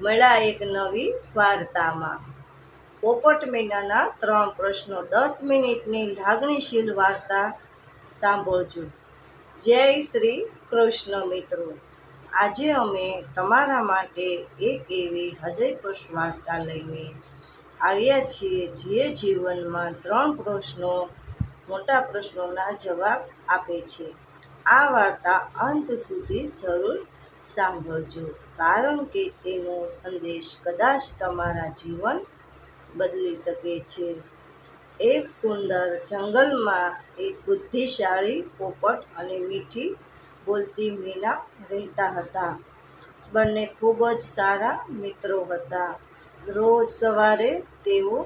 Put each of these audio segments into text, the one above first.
મળ્યા એક નવી વાર્તામાં. પોપટ મીનાના 3 પ્રશ્નો. 10 મિનિટની લાગણીશીલ વાર્તા સાંભળજો. જય શ્રી કૃષ્ણ મિત્રો. આજે અમે તમારા માટે એક એવી હૃદયસ્પર્શી વાર્તા લઈને આવ્યા છીએ જે જીવનમાં 3 પ્રશ્નો, મોટા પ્રશ્નોના જવાબ આપે છે. આ વાર્તા અંત સુધી જરૂર સાંભળજો, કારણ કે તેનો સંદેશ કદાચ તમારા જીવન બદલી શકે છે. એક સુંદર જંગલમાં એક બુદ્ધિશાળી પોપટ અને મીઠી બોલતી મીના રહેતા હતા. બંને ખૂબ જ સારા મિત્રો હતા. રોજ સવારે તેઓ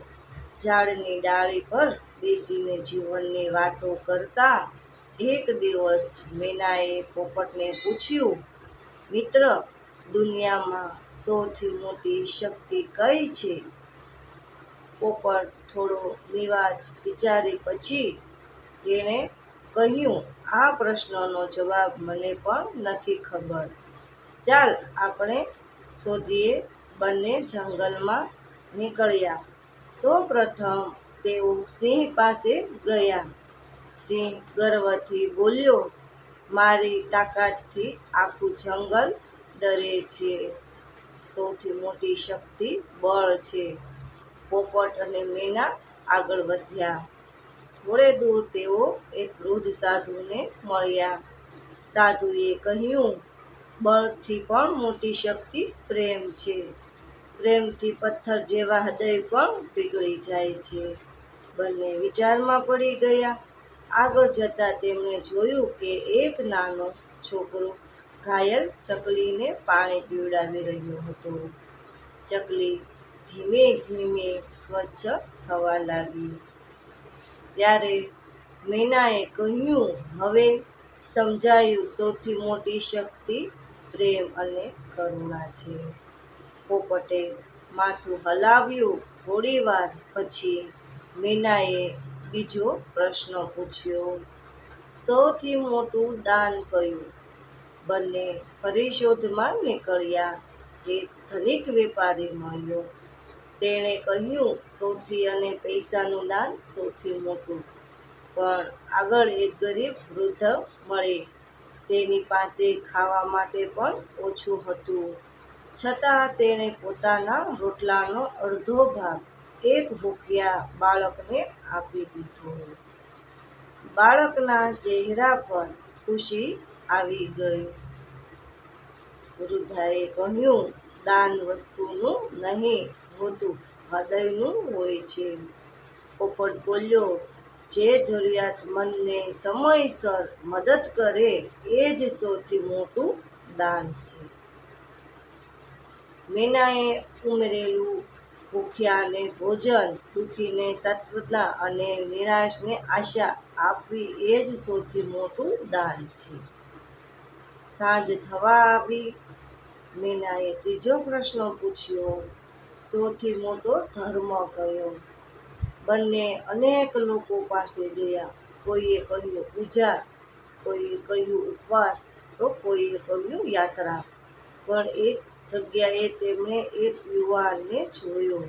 ઝાડની ડાળી પર બેસીને જીવનની વાતો કરતા. એક દિવસ મીનાએ પોપટને પૂછ્યું, મિત્ર, દુનિયામાં સૌથી મોટી શક્તિ કઈ છે? પોપટ થોડો નિરાશ વિચારી પછી તેણે કહ્યું, આ પ્રશ્નનો જવાબ મને પણ નથી ખબર. ચાલ આપણે શોધીએ. બંને જંગલમાં નીકળ્યા. સૌપ્રથમ તેઓ સિંહ પાસે ગયા. સિંહ ગર્વથી બોલ્યો, મારી તાકાતથી આખું જંગલ ડરે છે. સૌથી મોટી શક્તિ બળ છે. પોપટ અને મીના આગળ વધ્યા. થોડે દૂર તેઓ એક વૃદ્ધ સાધુને મળ્યા. સાધુએ કહ્યું, બળથી પણ મોટી શક્તિ પ્રેમ છે. પ્રેમથી પથ્થર જેવા હૃદય પણ પીગળી જાય છે. બંને વિચારમાં પડી ગયા. આગળ જતાં તેમણે જોયું કે એક નાનો છોકરો ઘાયલ ચકલીને પાણી પીવડાવી રહ્યો હતો. ચકલી ધીમે ધીમે સ્વચ્છ થવા લાગી. ત્યારે મીનાએ કહ્યું, હવે સમજાયું, સૌથી મોટી શક્તિ પ્રેમ અને કરુણા છે. પોપટે માથું હલાવ્યું. થોડી વાર પછી મીનાએ બીજો પ્રશ્ન પૂછ્યો, સૌથી મોટું દાન કયું? બંને ફરી શોધમાં નીકળ્યા. એક ધનિક વેપારી મળ્યો. તેણે કહ્યું, સૌથી અને પૈસાનું દાન સૌથી મોટું. પણ આગળ એક ગરીબ વૃદ્ધ મળે. તેની પાસે ખાવા માટે પણ ઓછું હતું. છતાં તેણે પોતાના રોટલાનો અડધો ભાગ એક ભૂખ્યા બાળકને આપી દીધો. બાળકના ચહેરા પર ખુશી આવી ગઈ. વૃદ્ધાએ કહ્યું, દાન વસ્તુનું નહીં હોતું, હૃદયનું હોય છે. પોપટ બોલ્યો, જે જરૂરિયાતમંદને સમયસર મદદ કરે એ જ સૌથી મોટું દાન છે. મીનાએ ઉમેરેલું, ભૂખ્યાને ભોજન, દુઃખીને સાંત્વના અને નિરાશને આશા આપવી એ જ સૌથી મોટું દાન છે. સાંજ થવા આવી. મીનાએ ત્રીજો પ્રશ્ન પૂછ્યો, સૌથી મોટો ધર્મ કયો? બંને અનેક લોકો પાસે ગયા. કોઈએ કહ્યું પૂજા, કોઈએ કહ્યું ઉપવાસ, તો કોઈએ કહ્યું યાત્રા. પણ એક જગ્યાએ તેમણે એક યુવાનને જોયો.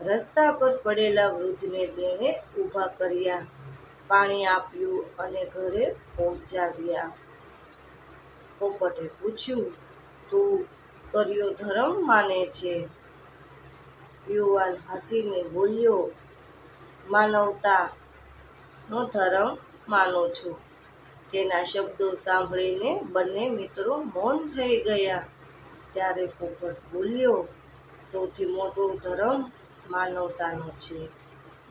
રસ્તા પર પડેલા વૃદ્ધને તેણે ઊભા કર્યા, પાણી આપ્યું અને ઘરે પહોંચાડ્યા. પોપટે પૂછ્યું, તું કયો ધર્મ માને છે? યુવાન હસીને બોલ્યો, માનવતાનો ધર્મ માનું છું. તેના શબ્દો સાંભળીને બંને મિત્રો મૌન થઈ ગયા. ત્યારે પોપટ બોલ્યો, સૌથી મોટો ધર્મ માનવતાનો છે.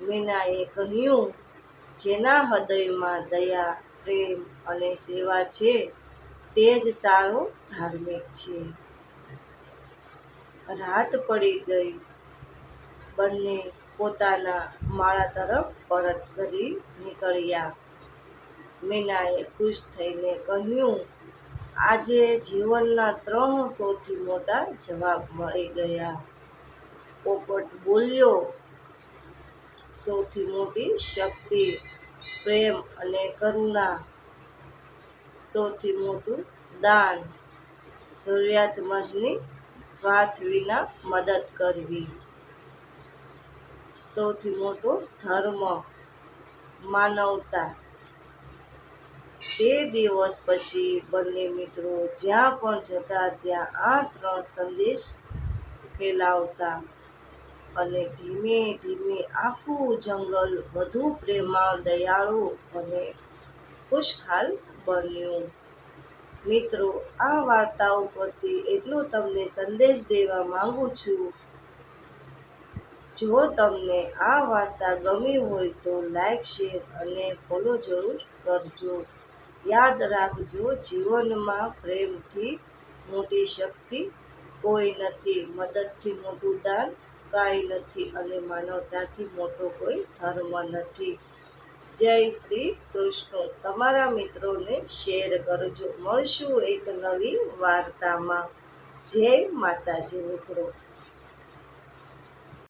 મીનાએ કહ્યું, જેના હૃદયમાં દયા, પ્રેમ અને સેવા છે તે જ સારો ધાર્મિક છે. રાત પડી ગઈ. બંને પોતાના માળા તરફ પરત કરી નીકળ્યા. મીનાએ ખુશ થઈને કહ્યું, આજે જીવનના 3 સૌથી મોટા જવાબ મળી ગયા. પોપટ બોલ્યો, સૌથી મોટી શક્તિ પ્રેમ અને કરુણા. સૌથી મોટું દાન, જરૂરિયાતમંદની સ્વાર્થ વિના મદદ કરવી. સૌથી મોટો ધર્મ માનવતા. તે દિવસ પછી બંને મિત્રો જ્યાં પણ જતા ત્યાં આ 3 સંદેશ ફેલાવતા અને ધીમે ધીમે આખું જંગલ વધુ પ્રેમાળ, દયાળુ અને ખુશહાલ બન્યું. મિત્રો, આ વાર્તાઓ પરથી એટલો તમને સંદેશ દેવા માંગુ છું. જો તમને આ વાર્તા ગમી હોય તો લાઈક, શેર અને ફોલો જરૂર કરજો. યાદ રાખજો, જીવનમાં પ્રેમથી મોટી શક્તિ કોઈ નથી, મદદથી મોટું દાન કાંઈ નથી અને માનવતાથી મોટો કોઈ ધર્મ નથી. જય શ્રી કૃષ્ણ. તમારા મિત્રોને શેર કરજો. મળશું એક નવી વાર્તામાં. જય માતાજી મિત્રો.